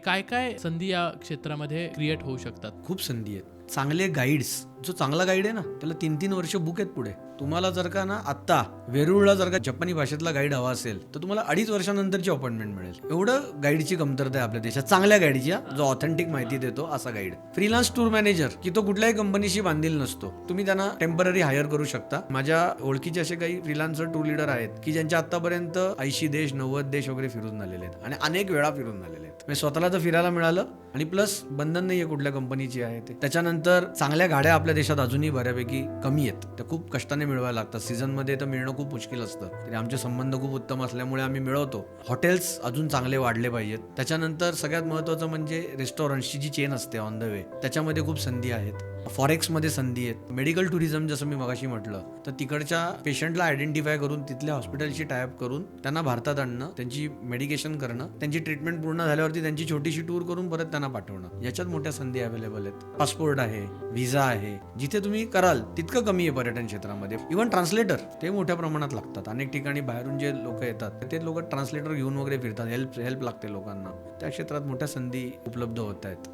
काय काय संधी या क्षेत्रामध्ये क्रिएट होऊ शकतात? खूप संधी आहेत. चांगले गाईड्स, जो चांगला गाईड आहे ना त्याला 3-3 वर्ष बुक आहेत पुढे. तुम्हाला जर का ना आत्ता वेरूळला जर का जपानी भाषेतला गाईड हवा असेल तर तुम्हाला 2.5 वर्षानंतरची अपॉइंटमेंट मिळेल. एवढं गाईडची कमतरता आहे आपल्या देशात, चांगल्या गाईडची, जो ऑथेंटिक माहिती देतो असा गाईड. फ्रीलान्स टूर मॅनेजर की तो कुठल्याही कंपनीशी बांधील नसतो, तुम्ही त्यांना टेम्पररी हायर करू शकता. माझ्या ओळखीचे असे काही फ्रीलान्सर टूर लीडर आहेत की ज्यांच्या आतापर्यंत 80 देश 90 देश वगैरे फिरून झालेले आहेत आणि अनेक वेळा फिरून झालेले आहेत. म्हणजे स्वतःला तर फिरायला मिळालं आणि प्लस बंधन नाहीये कुठल्या कंपनीची आहे ते. त्याच्यानंतर चांगल्या गाड्या आपल्या देशात अजूनही बऱ्यापैकी कमी आहेत, त्या खूप कष्टाने मिळवायला लागतात. सीझन मध्ये तर मिळणं खूप मुश्किल असतं, तरी आमचे संबंध खूप उत्तम असल्यामुळे आम्ही मिळवतो. हॉटेल्स अजून चांगले वाढले पाहिजेत. त्याच्यानंतर सगळ्यात महत्त्वाचं म्हणजे रेस्टॉरंट्सची जी चेन असते ऑन द वे, त्याच्यामध्ये खूप संधी आहेत. फॉरेक्समध्ये संधी आहेत. मेडिकल टुरिझम जसं मी मगाशी म्हटलं, तर तिकडच्या पेशंटला आयडेंटिफाय करून तिथल्या हॉस्पिटलशी टायअप करून त्यांना भारतात आणणं, त्यांची मेडिकेशन करणं, त्यांची ट्रीटमेंट पूर्ण झाल्यावरती त्यांची छोटीशी टूर करून परत त्यांना पाठवणं, याच्यात मोठ्या संधी अवेलेबल आहेत. पासपोर्ट आहे, व्हिसा आहे, जिथे तुम्ही कराल तितकं कमी आहे पर्यटन क्षेत्रामध्ये. इव्हन ट्रान्सलेटर ते मोठ्या प्रमाणात लागतात. अनेक ठिकाणी बाहेरून जे लोक येतात ते लोक ट्रान्सलेटर घेऊन वगैरे फिरतात. हेल्प लागते लोकांना. त्या क्षेत्रात मोठ्या संधी उपलब्ध होत आहेत.